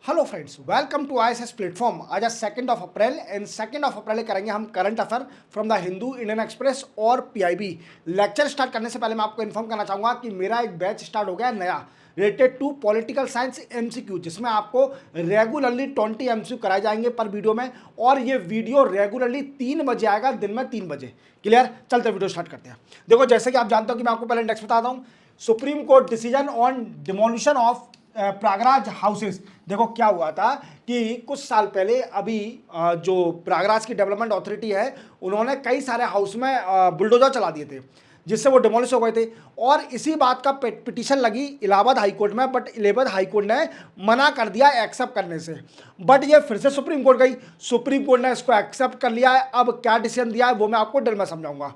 Hello friends, welcome to ISS platform. आज 2 April and 2 April करेंगे हम current affair from the Hindu, Indian Express और PIB. Lecture start करने से पहले मैं आपको इन्फॉर्म करना चाहूँगा कि मेरा एक बैच स्टार्ट हो गया नया related to political science MCQ, जिसमें आपको रेगुलरली 20 एमसीक्यू कराए जाएंगे पर वीडियो में, और ये वीडियो रेगुलरली 3 बजे आएगा, दिन में 3 बजे। क्लियर? चलते वीडियो स्टार्ट करते हैं। देखो, जैसे कि आप जानते हो कि मैं आपको पहले इंडेक्स बताता हूँ। Supreme court decision on demolition of Prayagraj houses. देखो क्या हुआ था कि कुछ साल पहले अभी जो प्रयागराज की डेवलपमेंट अथॉरिटी है, उन्होंने कई सारे हाउस में बुलडोजर चला दिए थे, जिससे वो डिमोलिश हो गए थे। और इसी बात का पिटीशन लगी इलाहाबाद हाई कोर्ट में, बट इलाहाबाद हाई कोर्ट ने मना कर दिया एक्सेप्ट करने से। बट ये फिर से सुप्रीम कोर्ट गई, सुप्रीम कोर्ट ने इसको एक्सेप्ट कर लिया है। अब क्या डिसीजन दिया है वो मैं आपको डिटेल में समझाऊंगा।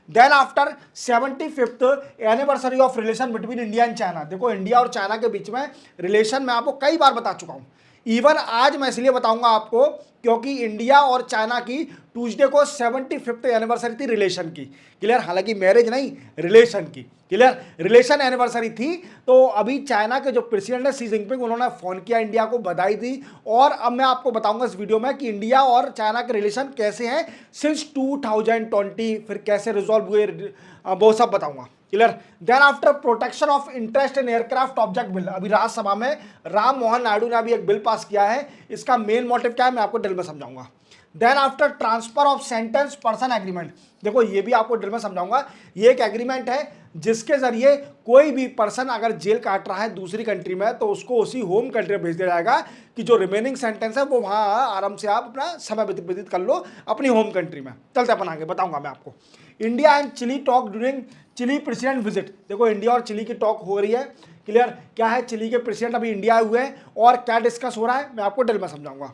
Then after 75th anniversary of relation between India and China. देखो, इंडिया और चाइना के बीच में रिलेशन मैं आपको कई बार बता चुका हूं। इवन आज मैं इसलिए बताऊंगा आपको क्योंकि इंडिया और चाइना की ट्यूसडे को 75th एनिवर्सरी थी रिलेशन की। क्लियर? हालांकि मैरिज नहीं, रिलेशन की। क्लियर? रिलेशन एनिवर्सरी थी। तो अभी चाइना के जो प्रेसिडेंट है शी जिनपिंग, उन्होंने फोन किया इंडिया को, बधाई दी। और अब मैं आपको बताऊंगा इस वीडियो में कि इंडिया और चाइना के रिलेशन कैसे हैं सिंस 2020, फिर कैसे रिजॉल्व हुए, वो सब बताऊंगा। Clear? Then after protection of interest in aircraft object bill, अभी राज्यसभा में राम मोहन नायडू ने अभी एक बिल पास किया है। इसका मेन मोटिव क्या है मैं आपको डिटेल में समझाऊंगा। Then after transfer of sentence person agreement. देखो, ये भी आपको डिटेल में समझाऊंगा। ये एक एग्रीमेंट है जिसके जरिए कोई भी पर्सन अगर जेल काट रहा है दूसरी कंट्री में, तो उसको उसी होम कंट्री में भेज दिया जाएगा कि जो रिमेनिंग सेंटेंस है वो वहां आराम से आप अपना समय व्यतीत कर लो अपनी होम कंट्री में। चलते अपन आगे, बताऊंगा मैं आपको। India and Chile talk during Chile president visit. देखो, इंडिया और चिली की टॉक हो रही है। क्लियर? क्या है, चिली के प्रेसिडेंट अभी इंडिया आए हुए हैं और क्या डिस्कस हो रहा है मैं आपको डिटेल में समझाऊंगा।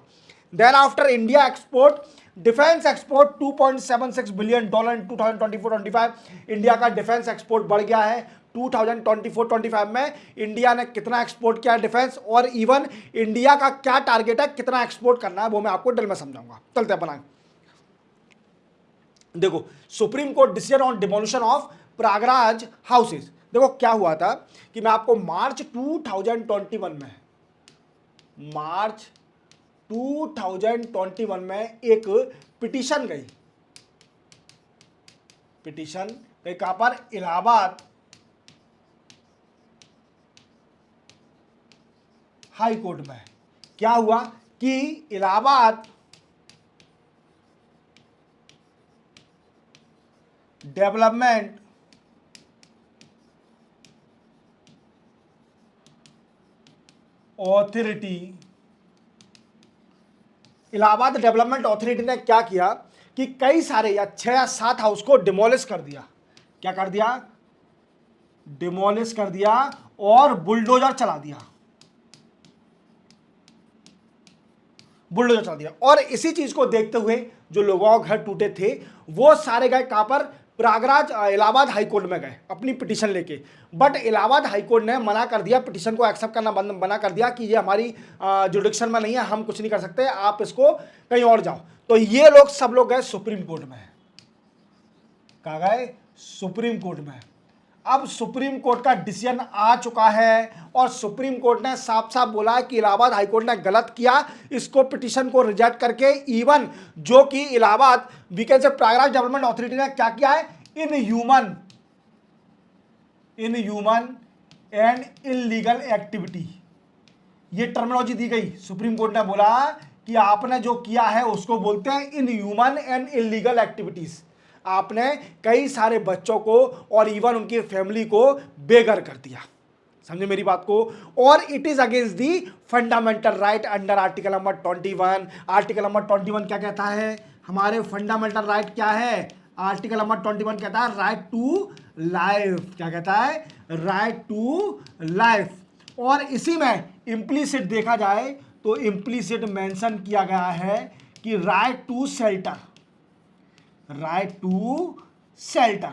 Then after India export defence export $2.76 billion in 2024-25। India का डिफेंस एक्सपोर्ट बढ़ गया है 2024-25 में। इंडिया ने कितना एक्सपोर्ट किया है डिफेंस, और इवन इंडिया का क्या टारगेट है, कितना एक्सपोर्ट करना है, वो मैं आपको डिटेल में समझाऊंगा। चलते हैं अपन। देखो, supreme court decision on demolition of Prayagraj houses. देखो क्या हुआ था कि मैं आपको मार्च 2021 में एक पिटीशन गई कहां पर, इलाहाबाद हाई कोर्ट में। क्या हुआ कि Allahabad development authority, Allahabad development authority ने क्या किया कि कई सारे या 6 या 7 हाउस को डिमोलिश कर दिया। क्या कर दिया? डिमोलिश कर दिया और बुलडोजर चला दिया। और इसी चीज को देखते हुए जो लोगों के घर टूटे थे वो सारे गए कहां पर, प्रयागराज इलाहाबाद हाईकोर्ट में गए अपनी पिटीशन लेके। बट इलाहाबाद हाईकोर्ट ने मना कर दिया, पिटीशन को एक्सेप्ट करना मना कर दिया कि ये हमारी जुडिक्शन में नहीं है, हम कुछ नहीं कर सकते, आप इसको कहीं और जाओ। तो ये लोग सब लोग गए सुप्रीम कोर्ट में। कहा गए? सुप्रीम कोर्ट में। अब सुप्रीम कोर्ट का डिसीजन आ चुका है और सुप्रीम कोर्ट ने साफ साफ बोला कि इलाहाबाद हाईकोर्ट ने गलत किया इसको पिटीशन को रिजेक्ट करके। इवन जो कि इलाहाबाद वीकेंड से प्रयागराज डेवलपमेंट अथॉरिटी ने क्या किया है, in human and illegal activity, ये टर्मिनोलॉजी दी गई। सुप्रीम कोर्ट ने बोला कि आपने जो किया है उसको बोलते हैं in human and illegal activities. आपने कई सारे बच्चों को और इवन उनकी फैमिली को बेघर कर दिया। समझे मेरी बात को? और it is against the fundamental right under article number 21। Article number 21 क्या कहता है? हमारे फंडामेंटल राइट क्या है? आर्टिकल नंबर 21 कहता है राइट टू लाइफ। क्या कहता है? Right to life. और इसी में इंप्लीसिट देखा जाए तो इंप्लीसिट मेंशन किया गया है कि right to shelter, right to shelter.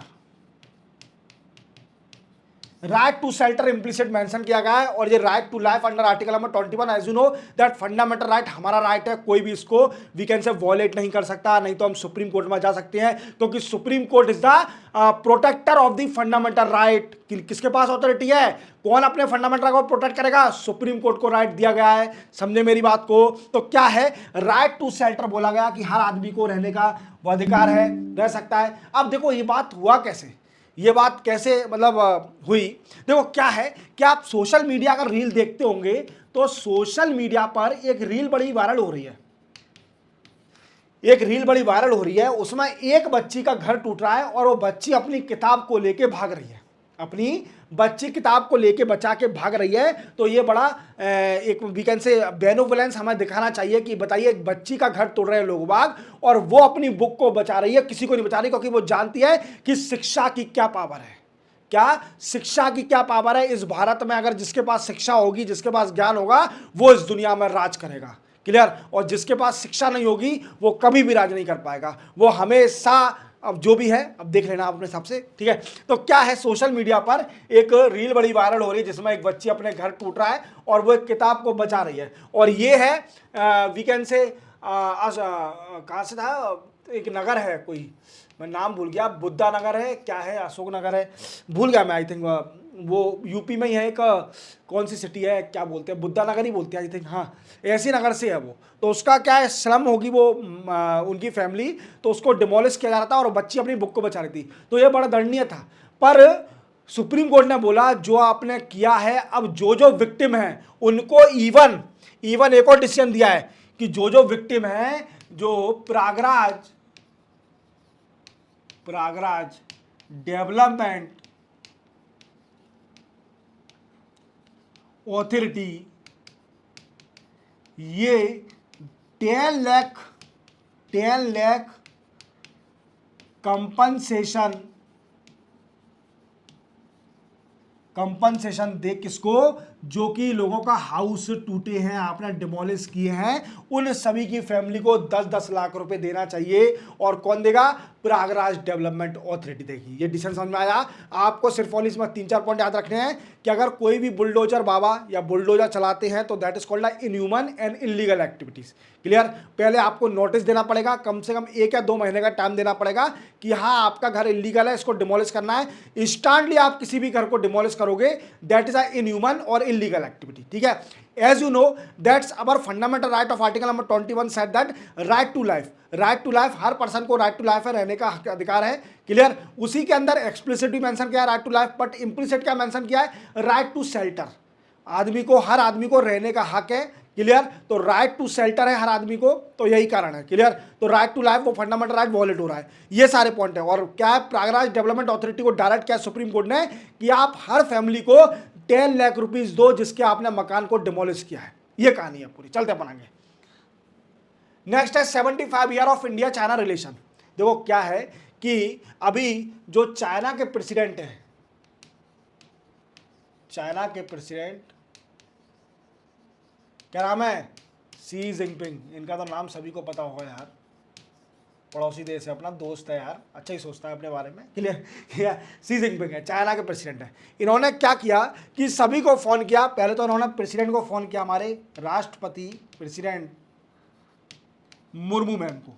Right to shelter implicit mention किया गया है, और ये right to life under article number 21, as you know that fundamental right हमारा राइट है, कोई भी इसको वी कैन से वॉलेट नहीं कर सकता, नहीं तो हम सुप्रीम कोर्ट में जा सकते हैं, क्योंकि supreme court is the protector of the fundamental right. किसके पास अथॉरिटी है, कौन अपने फंडामेंटल को प्रोटेक्ट करेगा, सुप्रीम कोर्ट को राइट दिया गया है, समझे मेरी बात को। तो क्या है, राइट टू शेल्टर बोला गया कि हर आदमी को रहने का वो अधिकार है, रह सकता है। अब देखो ये बात हुआ कैसे, ये बात कैसे मतलब हुई, देखो क्या है कि आप सोशल मीडिया का रील देखते होंगे, तो सोशल मीडिया पर एक रील बड़ी वायरल हो रही है, एक रील बड़ी वायरल हो रही है, उसमें एक बच्ची का घर टूट रहा है और वो बच्ची अपनी किताब को लेके भाग रही है, अपनी बच्ची किताब को लेके बचा के भाग रही है। तो ये बड़ा एक वीकेंड से बेनोवलेंस हमें दिखाना चाहिए कि बताइए एक बच्ची का घर तोड़ रहे हैं लोग बाग और वो अपनी बुक को बचा रही है, किसी को नहीं बचा रही, क्योंकि वो जानती है कि शिक्षा की क्या पावर है, क्या शिक्षा की क्या पावर है। इस भारत में अगर जिसके पास शिक्षा होगी, जिसके पास ज्ञान होगा, वो इस दुनिया में राज करेगा, क्लियर। और जिसके पास शिक्षा नहीं होगी वो कभी भी राज नहीं कर पाएगा, वो हमेशा, अब जो भी है अब देख लेना अपने हिसाब से, ठीक है। तो क्या है, सोशल मीडिया पर एक रील बड़ी वायरल हो रही है जिसमें एक बच्ची अपने घर टूट रहा है और वो एक किताब को बचा रही है, और ये है वीकेंड से कहाँ से था, एक नगर है कोई, मैं नाम भूल गया, बुद्धा नगर है क्या है, अशोक नगर है, भूल गया मैं, आई थिंक वो यूपी में ही है, एक कौन सी सिटी है, क्या बोलते हैं, बुद्धा नगर ही बोलते हैं आई थिंक, हाँ ऐसी नगर से है वो। तो उसका क्या है, स्लम होगी वो उनकी फैमिली, तो उसको डिमोलिश किया जा रहा था और बच्ची अपनी बुक को बचा रही थी, तो ये बड़ा दंडनीय था। पर सुप्रीम कोर्ट ने बोला जो आपने किया है, अब जो जो विक्टिम है उनको इवन एक और डिसीजन दिया है कि जो जो विक्टिम है, जो प्रयागराज डेवलपमेंट ऑथोरिटी ये 10 लाख कंपनसेशन दे, किसको, जो कि लोगों का हाउस टूटे हैं, आपने डिमोलिश किए हैं, उन सभी की फैमिली को 10-10 लाख रुपए देना चाहिए। और कौन देगा, प्रयागराज डेवलपमेंट ऑथोरिटी देगी। ये डिसीजन समझ में आया आपको। सिर्फ और इसमें 3-4 पॉइंट याद रखने हैं कि अगर कोई भी बुलडोजर बाबा या बुलडोजर चलाते हैं तो that is called inhuman and illegal activities, clear. पहले आपको नोटिस देना पड़ेगा, कम से कम 1 या 2 महीने का टाइम देना पड़ेगा कि हाँ आपका घर इलीगल है, इसको डिमोलिश करना है। इंस्टेंटली आप किसी भी घर को डिमोलिश करोगे, दैट इज अ इनह्यूमन और इलीगल एक्टिविटी, ठीक है। As you know that's our fundamental right of article number 21 said that right to life, हर पर्सन को राइट टू लाइफ है, रहने का अधिकार है, क्लियर। उसी के अंदर एक्सप्लिसिट भी मेंशन किया है right to life, but implicit क्या मेंशन किया है, राइट टू शेल्टर, आदमी को, हर आदमी को रहने का हक है, क्लियर। तो राइट टू शेल्टर है हर आदमी को, तो यही कारण है, क्लियर। तो राइट टू लाइफ वो फंडामेंटल राइट वॉलेट हो रहा है, ये सारे पॉइंट है। और क्या है, प्रयागराज डेवलपमेंट ऑथोरिटी को डायरेक्ट किया सुप्रीम कोर्ट ने कि आप हर फैमिली को 10 लाख रुपीज दो जिसके आपने मकान को डिमोलिश किया है। ये कहानी है पूरी, चलते अपन आगे। नेक्स्ट है 75 year of India China relation. देखो क्या है कि अभी जो चाइना के प्रेसिडेंट हैं, चाइना के प्रेसिडेंट क्या नाम है, सी जिनपिंग, इनका तो नाम सभी को पता होगा यार, पड़ोसी देश है अपना, दोस्त है यार, अच्छा ही सोचता है अपने बारे में, क्लियर। सी जिनपिंग है, चाइना के प्रेसिडेंट है। इन्होंने क्या किया कि सभी को फ़ोन किया, पहले तो इन्होंने प्रेसिडेंट को फ़ोन किया, हमारे राष्ट्रपति प्रेसिडेंट मुर्मू मैम को,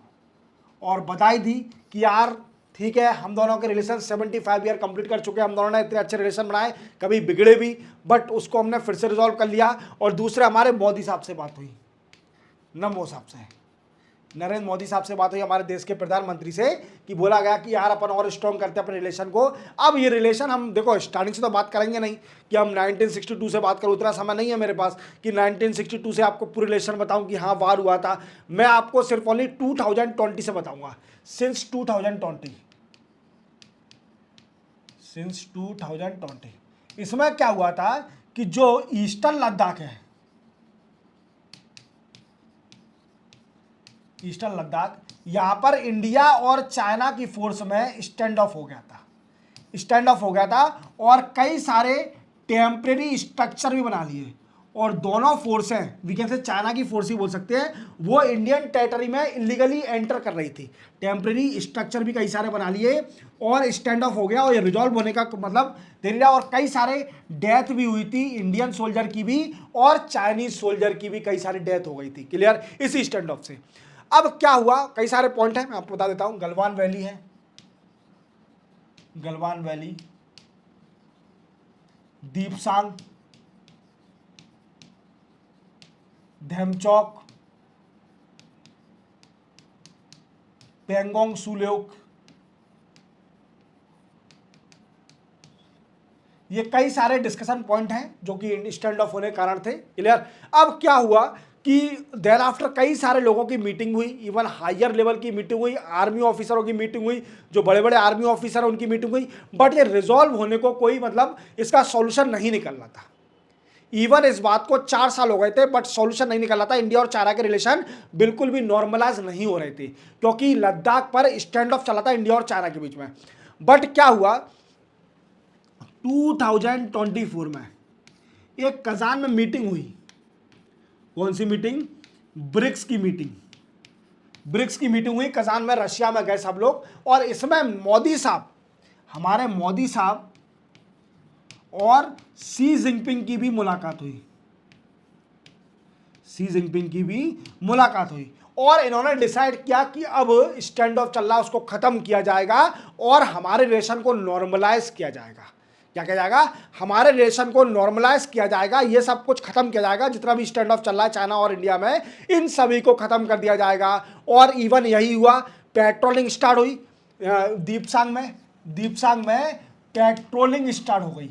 और बधाई दी कि यार ठीक है, हम दोनों के रिलेशन 75 ईयर कंप्लीट कर चुके हैं, हम दोनों ने इतने अच्छे रिलेशन बनाए, कभी बिगड़े भी, बट उसको हमने फिर से रिजॉल्व कर लिया। और दूसरे हमारे मोदी साहब से बात हुई, नमो साहब से, नरेंद्र मोदी साहब से बात हुई हमारे देश के प्रधानमंत्री से, कि बोला गया कि यार अपन और स्ट्रॉन्ग करते हैं अपने रिलेशन को। अब ये रिलेशन हम देखो स्टार्टिंग से तो बात करेंगे नहीं कि हम 1962 से बात करूँ, उतना समय नहीं है मेरे पास कि 1962 से आपको पूरी रिलेशन बताऊं कि हाँ वार हुआ था। मैं आपको सिर्फ ओनली 2020 से बताऊंगा, सिंस 2020। इसमें क्या हुआ था कि जो ईस्टर्न लद्दाख है, ईस्टर्न लद्दाख, यहां पर इंडिया और चाइना की फोर्स में स्टैंड ऑफ हो गया था और कई सारे टेम्परेरी स्ट्रक्चर भी बना लिए और दोनों फोर्सें, वी कैन से चाइना की फोर्स ही बोल सकते हैं, वो इंडियन टेरिटरी में इलीगली एंटर कर रही थी। टेम्परेरी स्ट्रक्चर भी कई सारे बना लिए और स्टैंड ऑफ हो गया, और ये रिजॉल्व होने का मतलब देरी रहा, और कई सारे डेथ भी हुई थी, इंडियन सोल्जर की भी और चाइनीज सोल्जर की भी कई सारी डेथ हो गई थी। क्लियर, इसी स्टैंड ऑफ से। अब क्या हुआ, कई सारे पॉइंट हैं, मैं आपको बता देता हूं। गलवान वैली है, गलवान वैली, दीपसांग, धेमचौक, पेंगोंग सुलेओक, ये कई सारे डिस्कशन पॉइंट हैं जो कि स्टैंड ऑफ होने के कारण थे। क्लियर। अब क्या हुआ कि देन आफ्टर कई सारे लोगों की मीटिंग हुई, इवन हायर लेवल की मीटिंग हुई, आर्मी ऑफिसरों की मीटिंग हुई, जो बड़े बड़े आर्मी ऑफिसर हैं उनकी मीटिंग हुई, बट ये रिजॉल्व होने को कोई मतलब इसका सॉल्यूशन नहीं निकल रहा था। इवन इस बात को 4 साल हो गए थे बट सॉल्यूशन नहीं निकल रहा था। इंडिया और चाइना के रिलेशन बिल्कुल भी नॉर्मलाइज नहीं हो रहे थे, क्योंकि लद्दाख पर स्टैंड ऑफ चला था इंडिया और चाइना के बीच में। बट क्या हुआ, 2024 में एक कजान में मीटिंग हुई। कौन सी मीटिंग? ब्रिक्स की मीटिंग। ब्रिक्स की मीटिंग हुई कजान में, रशिया में गए सब लोग, और इसमें मोदी साहब, हमारे मोदी साहब और शी जिनपिंग की भी मुलाकात हुई। शी जिनपिंग की भी मुलाकात हुई, और इन्होंने डिसाइड किया कि अब स्टैंड ऑफ चल रहा है उसको खत्म किया जाएगा और हमारे रिलेशन को नॉर्मलाइज किया जाएगा। क्या किया जाएगा? हमारे रिलेशन को नॉर्मलाइज किया जाएगा, ये सब कुछ खत्म किया जाएगा, जितना भी स्टैंड ऑफ चल रहा है चाइना और इंडिया में, इन सभी को खत्म कर दिया जाएगा। और इवन यही हुआ, पेट्रोलिंग स्टार्ट हुई दीपसांग में। दीपसांग में पेट्रोलिंग स्टार्ट हो गई,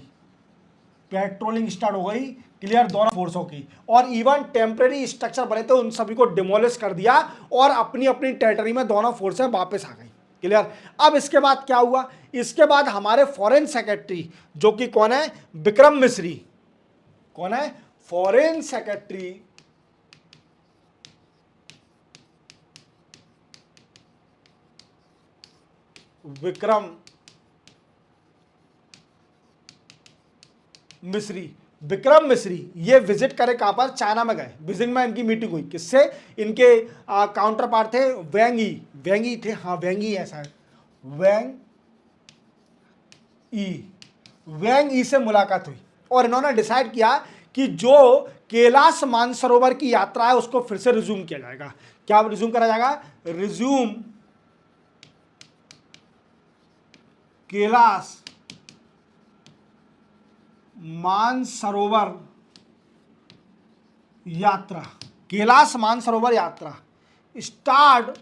पेट्रोलिंग स्टार्ट हो गई। क्लियर, दोनों फोर्सों की। और इवन टेम्परेरी स्ट्रक्चर बने थे उन सभी को डिमोलिश कर दिया और अपनी अपनी टेरिटरी में दोनों फोर्सें वापस आ गई। क्लियर। अब इसके बाद क्या हुआ, इसके बाद हमारे फॉरेन सेक्रेटरी, जो कि कौन है? विक्रम मिश्री। कौन है? फॉरेन सेक्रेटरी विक्रम मिश्री। विक्रम मिश्री ये विजिट करे कहां पर? चाइना में गए। बीजिंग में इनकी मीटिंग हुई, किससे? इनके काउंटर पार्ट थे वैंग ई, वैंग ई थे, हाँ वैंग ई है शायद, वैंग ई, वैंग ई से मुलाकात हुई, और इन्होंने डिसाइड किया कि जो कैलाश मानसरोवर की यात्रा है उसको फिर से रिज्यूम किया जाएगा। क्या रिज्यूम करा जाएगा? रिज्यूम कैलाश मानसरोवर यात्रा। कैलाश मानसरोवर यात्रा start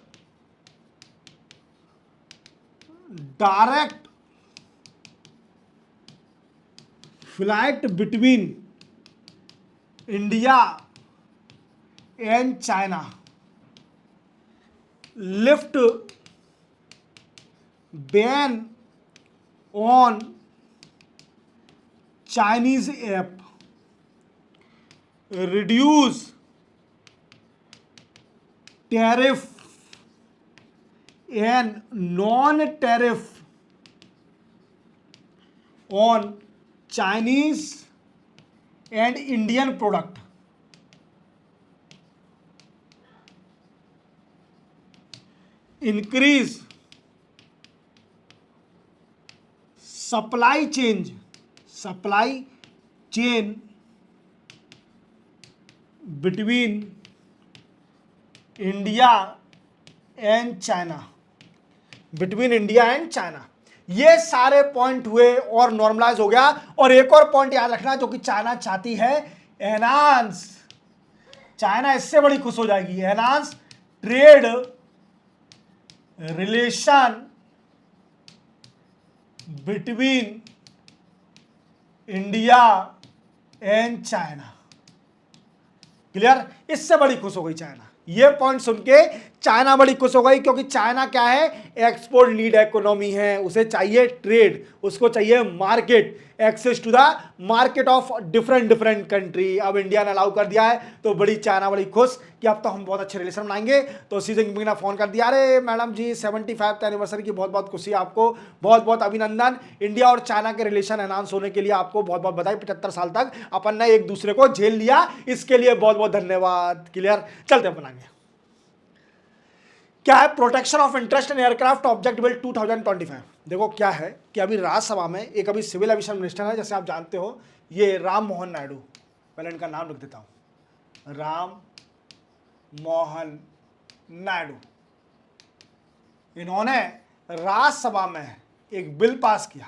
direct flight between India and China, lift ban on Chinese app, reduce tariff and non-tariff on Chinese and Indian product, increase supply chain between India and China, between India and China। ये सारे point हुए और normalise हो गया। और एक और point याद रखना, जो कि चाइना चाहती है, एनहांस, चाइना इससे बड़ी खुश हो जाएगी, enhance trade relation between India and China. Clear, इससे बड़ी खुश हो गई चाइना। ये पॉइंट सुन के चाइना बड़ी खुश हो गई, क्योंकि चाइना क्या है? एक्सपोर्ट लीड इकोनॉमी है, उसे चाहिए ट्रेड, उसको चाहिए market, access to the market of different different country. अब इंडिया ने अलाउ कर दिया है तो बड़ी चाइना बड़ी खुश कि अब तो हम बहुत अच्छे रिलेशन बनाएंगे। तो शी जिनपिंग ने फोन कर दिया, अरे मैडम जी 75th एनिवर्सरी की बहुत बहुत खुशी, आपको बहुत बहुत अभिनंदन, इंडिया और चाइना के रिलेशन एनहांस होने के लिए आपको बहुत बहुत बधाई। 75 साल तक अपन ने एक दूसरे को झेल लिया, इसके लिए बहुत बहुत धन्यवाद। क्लियर, चलते अपन आगे। क्या है protection of interest in aircraft object bill 2025। देखो क्या है कि अभी राज्यसभा में एक अभी सिविल एविएशन मिनिस्टर है, जैसे आप जानते हो, ये राम मोहन नायडू, पहले इनका नाम लिख देता हूं, राम मोहन नायडू। इन्होंने राज्यसभा में एक बिल पास किया,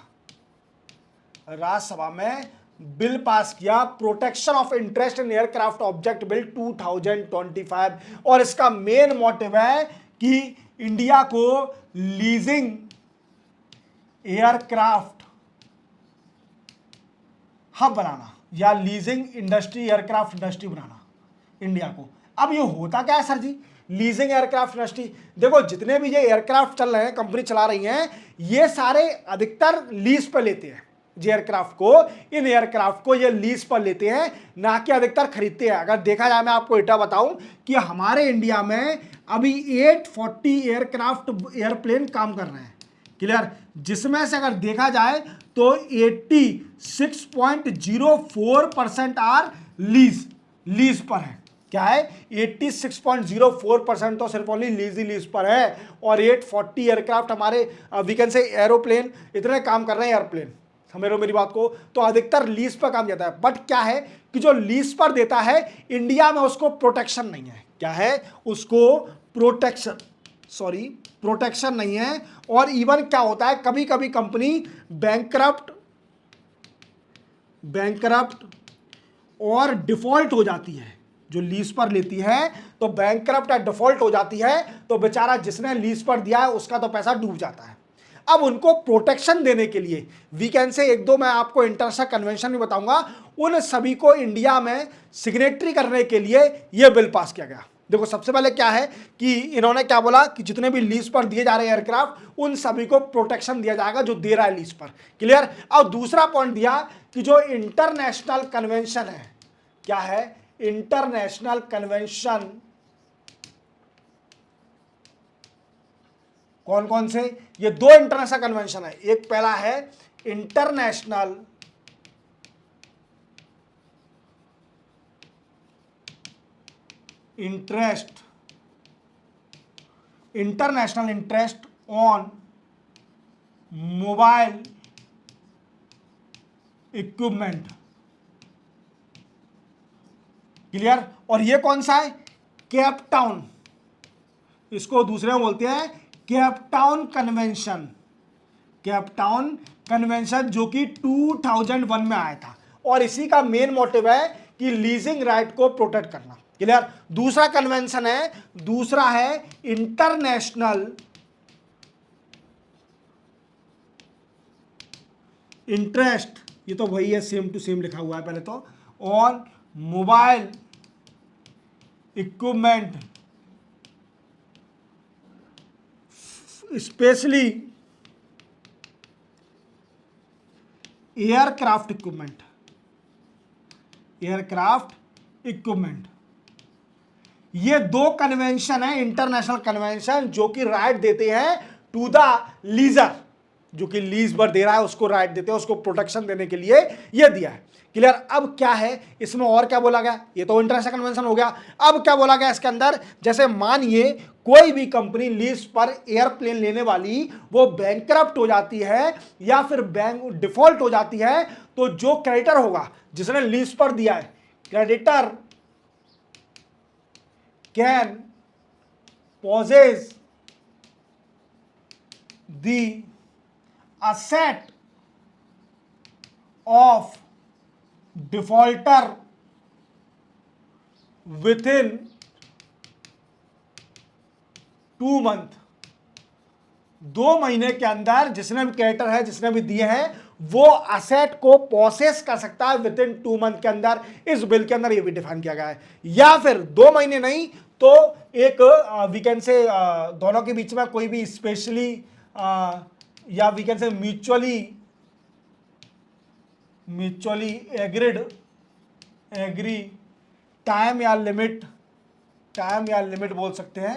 राज्यसभा में बिल पास किया, protection of interest in aircraft object bill 2025। और इसका मेन मोटिव है कि इंडिया को लीजिंग एयरक्राफ्ट हब बनाना या लीजिंग इंडस्ट्री, एयरक्राफ्ट इंडस्ट्री बनाना इंडिया को। अब ये होता क्या है सर जी, लीजिंग एयरक्राफ्ट इंडस्ट्री? देखो जितने भी ये एयरक्राफ्ट चल रहे हैं, कंपनी चला रही हैं, ये सारे अधिकतर लीज पर लेते हैं। जो एयरक्राफ्ट को, इन एयरक्राफ्ट को ये लीज पर लेते हैं, ना कि अधिकतर खरीदते हैं। अगर देखा जाए, मैं आपको इतना बताऊं कि हमारे इंडिया में अभी 840 एयरक्राफ्ट एयरप्लेन काम कर रहे हैं। क्लियर, जिसमें से अगर देखा जाए तो 86.04% आर लीज पर है। क्या है, 86.04% तो सिर्फ ओनली लीज पर है। और 840 एयरक्राफ्ट हमारे वी कैन से एरोप्लेन इतने काम कर रहे हैं, एयरप्लेन, समझ रहे हो मेरी बात को? तो अधिकतर लीज पर काम जाता है। बट क्या है कि जो लीज पर देता है इंडिया में, उसको प्रोटेक्शन नहीं है। क्या है, उसको प्रोटेक्शन नहीं है। और इवन क्या होता है, कभी कभी कंपनी बैंकरप्ट और डिफॉल्ट हो जाती है। जो लीज पर लेती है तो बैंकरप्ट या डिफॉल्ट हो जाती है, तो बेचारा जिसने लीज पर दिया है उसका तो पैसा डूब जाता है। अब उनको प्रोटेक्शन देने के लिए वी कैन से एक दो मैं आपको इंटरनेशनल कन्वेंशन भी बताऊंगा, उन सभी को इंडिया में सिग्नेटरी करने के लिए यह बिल पास किया गया। देखो सबसे पहले क्या है कि इन्होंने क्या बोला कि जितने भी लीज पर दिए जा रहे हैं एयरक्राफ्ट, उन सभी को प्रोटेक्शन दिया जाएगा जो दे रहा है लीज पर। क्लियर। और दूसरा पॉइंट दिया कि जो इंटरनेशनल कन्वेंशन है, क्या है, इंटरनेशनल कन्वेंशन, कौन कौन से, ये दो इंटरनेशनल कन्वेंशन है। एक पहला है international interest on mobile equipment. Clear. और ये कौन सा है, केप टाउन, इसको दूसरे में बोलते हैं केप टाउन कन्वेंशन, जो कि 2001 में आया था। और इसी का मेन मोटिव है कि लीजिंग राइट को प्रोटेक्ट करना। क्लियर। दूसरा कन्वेंशन है, दूसरा है इंटरनेशनल इंटरेस्ट, ये तो वही है, सेम टू सेम लिखा हुआ है पहले तो, on mobile equipment specially aircraft equipment. ये दो कन्वेंशन है, इंटरनेशनल कन्वेंशन, जो कि राइट देते हैं टू द लीजर, जो कि लीज पर दे रहा है उसको राइट देते हैं, उसको प्रोटेक्शन देने के लिए ये दिया है। क्लियर। अब क्या है इसमें और क्या बोला गया, ये तो इंटरनेशनल कन्वेंशन हो गया। अब क्या बोला गया इसके अंदर, जैसे मानिए कोई भी कंपनी लीज पर एयरप्लेन लेने वाली वो बैंकरप्ट हो जाती है या फिर बैंक डिफॉल्ट हो जाती है, तो जो क्रेडिटर होगा जिसने लीज पर दिया है, creditor can possess the asset of defaulter within 2 month। 2 महीने के अंदर जिसने भी क्रेडिटर है, जिसने भी दिए हैं, वो असेट को प्रोसेस कर सकता है विद इन 2 मंथ के अंदर। इस बिल के अंदर ये भी डिफाइन किया गया है। या फिर 2 महीने नहीं तो एक वी कैन से दोनों के बीच में कोई भी स्पेशली या we can say mutually mutually agreed, agree time या लिमिट, टाइम या लिमिट बोल सकते हैं।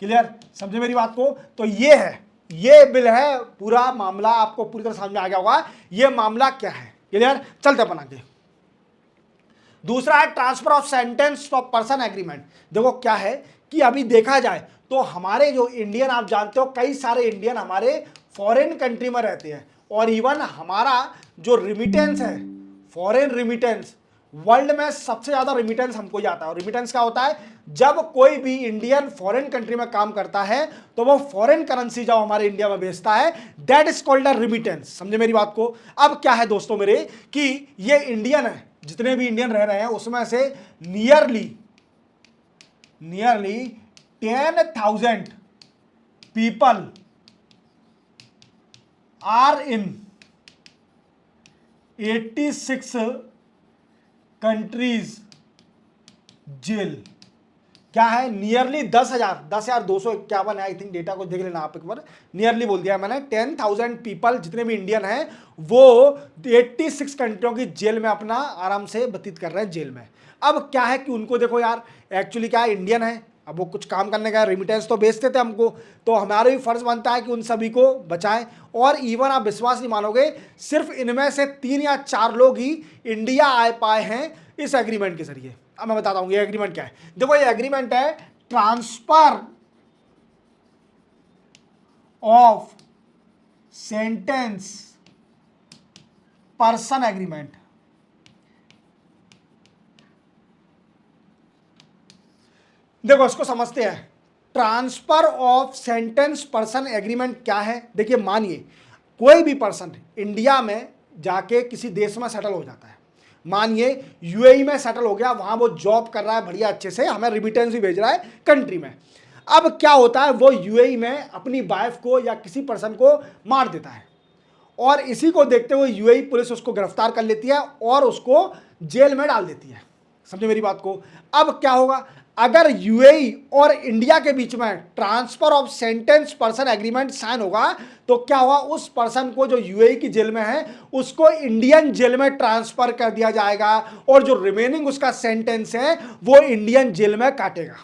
क्लियर, समझे मेरी बात को? तो ये है, ये बिल है, पूरा मामला आपको पूरी तरह समझ में आ गया होगा ये मामला क्या है। क्लियर, चलते अपन आगे। दूसरा है transfer of sentence of person agreement. देखो क्या है कि अभी देखा जाए तो हमारे जो इंडियन, आप जानते हो कई सारे इंडियन हमारे फॉरेन कंट्री में रहते हैं, और इवन हमारा जो रिमिटेंस है, फॉरेन रिमिटेंस, वर्ल्ड में सबसे ज्यादा रिमिटेंस हमको ही आता है। और रिमिटेंस क्या होता है? जब कोई भी इंडियन फॉरेन कंट्री में काम करता है तो वो फॉरेन करेंसी जब हमारे इंडिया में भेजता है, that is called a remittance. समझे मेरी बात को? अब क्या है दोस्तों मेरे कि ये इंडियन है, जितने भी इंडियन रह रहे हैं उसमें से nearly 10,000 people are in 86 countries jail. क्या है? नियरली 10,251 है, आई थिंक, डेटा को देख लेना आप एक बार। नियरली बोल दिया मैंने, 10,000 पीपल जितने भी इंडियन हैं वो 86 कंट्रियों की जेल में अपना आराम से व्यतीत कर रहे हैं, जेल में। अब क्या है कि उनको देखो यार, एक्चुअली क्या है, इंडियन है, अब वो कुछ काम करने का रिमिटेंस तो बेचते थे हमको, तो हमारा भी फर्ज बनता है कि उन सभी को बचाएं। और इवन आप विश्वास नहीं मानोगे, सिर्फ इनमें से 3 या 4 लोग ही इंडिया आ पाए हैं इस एग्रीमेंट के जरिए। अब मैं बताता हूं ये एग्रीमेंट क्या है। देखो ये एग्रीमेंट है transfer of sentence person agreement. देखो इसको समझते हैं, transfer of sentence person agreement क्या है। देखिए मानिए कोई भी पर्सन इंडिया में जाके किसी देश में सेटल हो जाता है, मानिए यूएई में सेटल हो गया, वहां वो जॉब कर रहा है बढ़िया अच्छे से, हमें रिमिटेंस भी भेज रहा है कंट्री में। अब क्या होता है, वो यूएई में अपनी वाइफ को या किसी पर्सन को मार देता है, और इसी को देखते हुए यूएई पुलिस उसको गिरफ्तार कर लेती है और उसको जेल में डाल देती है। समझे मेरी बात को? अब क्या होगा, अगर यूएई और इंडिया के बीच में transfer of sentence person agreement sign होगा तो क्या होगा, उस पर्सन को जो यूएई की जेल में है उसको इंडियन जेल में ट्रांसफर कर दिया जाएगा, और जो रिमेनिंग उसका सेंटेंस है वो इंडियन जेल में काटेगा।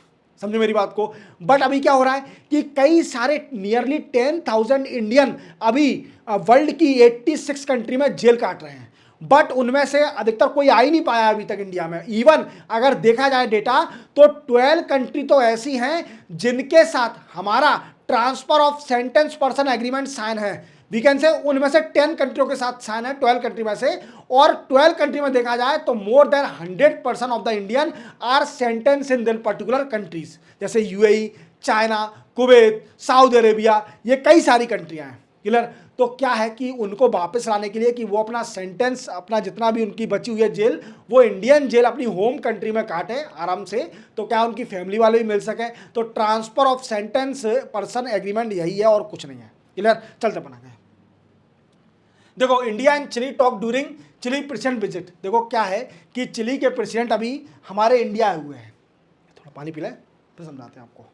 समझे मेरी बात को? बट अभी क्या हो रहा है कि कई सारे नियरली 10,000 इंडियन अभी वर्ल्ड की 86 कंट्री में जेल काट रहे हैं, बट उनमें से अधिकतर कोई आ ही नहीं पाया अभी तक इंडिया में। इवन अगर देखा जाए डेटा तो 12 कंट्री तो ऐसी हैं जिनके साथ हमारा transfer of sentence person agreement sign है। वी कैन से उनमें से 10 कंट्रियों के साथ साइन है, 12 कंट्री में से। और 12 कंट्री में देखा जाए तो more than 100% of the Indian are sentence in this particular countries, जैसे UAE, China, Kuwait, Saudi Arabia, ये कई सारी कंट्रियां हैं। क्लियर? तो क्या है कि उनको वापस लाने के लिए कि वो अपना सेंटेंस, अपना जितना भी उनकी बची हुई है जेल, वो इंडियन जेल अपनी होम कंट्री में काटे आराम से, तो क्या उनकी फैमिली वाले भी मिल सके। तो transfer of sentence person agreement यही है और कुछ नहीं है। क्लियर? चलते बना गए। देखो India and Chile talk during Chile president visit. देखो क्या है कि चिली के प्रेसिडेंट अभी हमारे इंडिया आए हुए हैं। थोड़ा पानी पी लें फिर समझाते हैं आपको।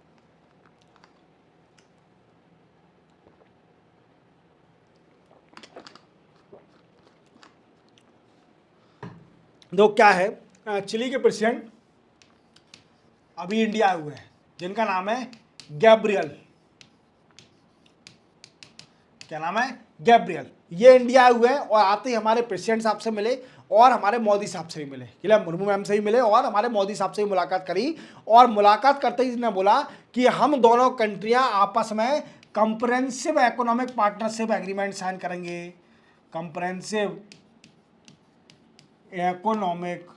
दो क्या है, चिली के प्रेसिडेंट अभी इंडिया आए हुए हैं, जिनका नाम है गैब्रियल। क्या नाम है? गैब्रियल। ये इंडिया आए हुए हैं और आते ही हमारे प्रेसिडेंट साहब से मिले और हमारे मोदी साहब से भी मिले। क्लियर? मुर्मू मैम से भी मिले और हमारे मोदी साहब से भी मुलाकात करी। और मुलाकात करते ही इसने बोला कि हम दोनों कंट्रियां आपस में comprehensive economic partnership agreement sign करेंगे। Comprehensive economic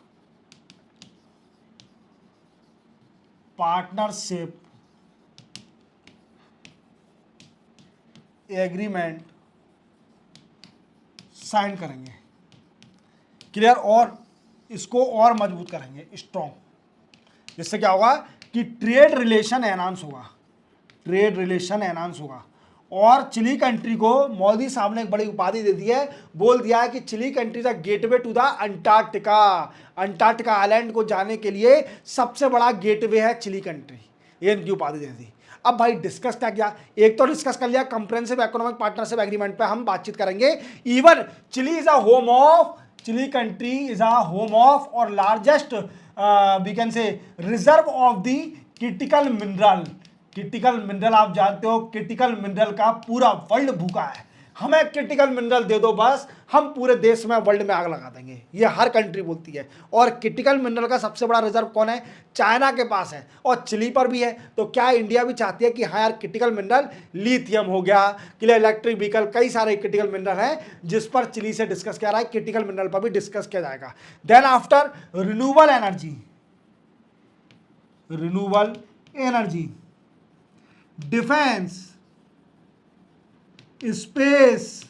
partnership agreement sign करेंगे। क्लियर? और इसको और मजबूत करेंगे, स्ट्रॉन्ग, जिससे क्या होगा कि ट्रेड रिलेशन एनहांस होगा, ट्रेड रिलेशन एनहांस होगा। और चिली कंट्री को मोदी साहब ने एक बड़ी उपाधि दे दी है, बोल दिया है कि Chile country the gateway to the Antarctica. Antarctica island को जाने के लिए सबसे बड़ा गेटवे है चिली कंट्री, ये इनकी उपाधि दे दी। अब भाई डिस्कस क्या किया, एक तो डिस्कस कर लिया कंप्रेहेंसिव इकोनॉमिक पार्टनरशिप एग्रीमेंट पे हम बातचीत करेंगे। Even Chile is a home of Chile country is a home of और largest we can say reserve of the critical mineral. Critical mineral आप जानते हो, क्रिटिकल मिनरल का पूरा वर्ल्ड भूखा है। हमें क्रिटिकल मिनरल दे दो बस, हम पूरे देश में वर्ल्ड में आग लगा देंगे, ये हर कंट्री बोलती है। और क्रिटिकल मिनरल का सबसे बड़ा रिजर्व कौन है? चाइना के पास है और चिली पर भी है। तो क्या इंडिया भी चाहती है कि हाँ यार क्रिटिकल मिनरल, लिथियम हो गया, क्लियर, इलेक्ट्रिक व्हीकल, कई सारे क्रिटिकल मिनरल हैं जिस पर चिली से डिस्कस किया रहा है, क्रिटिकल मिनरल पर भी डिस्कस किया जाएगा। Then after renewable energy, renewable energy, defence, space,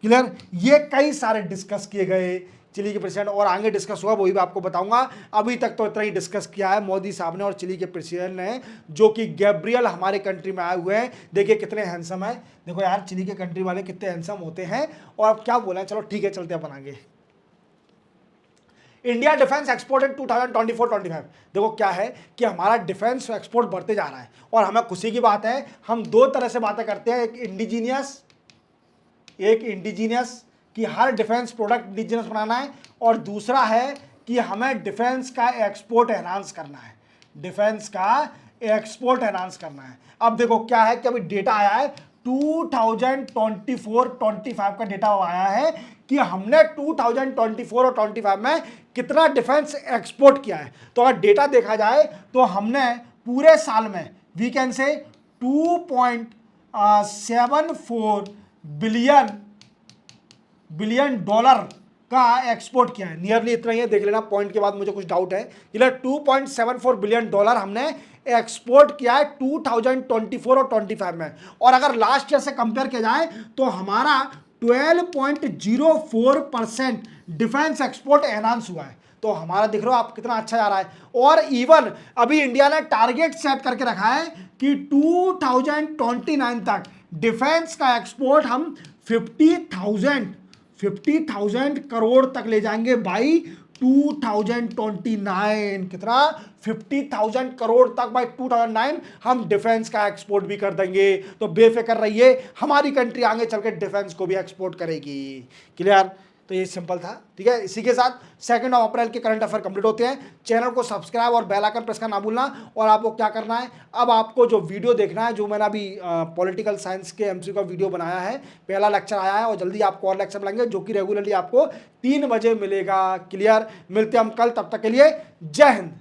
clear, ये कई सारे डिस्कस किए गए चिली के प्रेसिडेंट, और आगे डिस्कस हुआ वही भी आपको बताऊंगा। अभी तक तो इतना ही डिस्कस किया है मोदी साहब ने और चिली के प्रेसिडेंट ने, जो कि गैब्रियल हमारे कंट्री में आए हुए हैं। देखिए कितने हैंडसम है, देखो यार चिली के कंट्री वाले कितने हैंडसम होते हैं। और अब क्या बोला है, चलो ठीक है चलते हैं आगे। इंडिया डिफेंस एक्सपोर्ट इन 2024-25, देखो क्या है कि हमारा डिफेंस एक्सपोर्ट बढ़ते जा रहा है और हमें खुशी की बात है। हम दो तरह से बातें करते हैं, एक इंडिजीनियस कि हर डिफेंस प्रोडक्ट इंडिजीनियस बनाना है, और दूसरा है कि हमें डिफेंस का एक्सपोर्ट एनहांस करना है, डिफेंस का एक्सपोर्ट एनहांस करना है। अब देखो क्या है कि अभी डेटा आया है 2024-25 का डेटा आया है कि हमने 2024 और 25 में कितना डिफेंस एक्सपोर्ट किया है। तो अगर डेटा देखा जाए तो हमने पूरे साल में वी कैन से 2.74 बिलियन डॉलर का एक्सपोर्ट किया है, नियरली इतना ही है। देख लेना पॉइंट के बाद, मुझे कुछ डाउट है। 2.74 बिलियन डॉलर हमने एक्सपोर्ट किया है 2024 और 25 में। और अगर लास्ट ईयर से कंपेयर किया जाए तो हमारा 12.04% डिफेंस एक्सपोर्ट एनहांस हुआ है। तो हमारा देख रहे हो आप कितना अच्छा जा रहा है। और इवन अभी इंडिया ने टारगेट सेट करके रखा है कि 2029 तक डिफेंस का एक्सपोर्ट हम 50,000 करोड़ तक ले जाएंगे बाई 2029। कितना? 50,000 करोड़ तक बाई 2009 हम डिफेंस का एक्सपोर्ट भी कर देंगे। तो बेफिक्र रहिए, हमारी कंट्री आगे चलकर डिफेंस को भी एक्सपोर्ट करेगी। क्लियर? तो ये सिंपल था, ठीक है। इसी के साथ 2 अप्रैल के करंट अफेयर कंप्लीट होते हैं। चैनल को सब्सक्राइब और बेल आइकन प्रेस करना ना भूलना। और आपको क्या करना है, अब आपको जो वीडियो देखना है, जो मैंने अभी पॉलिटिकल साइंस के एमसीक्यू का वीडियो बनाया है, पहला लेक्चर आया है और जल्दी आपको और लेक्चर मिलेंगे जो कि रेगुलरली आपको 3 बजे मिलेगा। क्लियर? मिलते हैं हम कल, तब तक के लिए जय हिंद।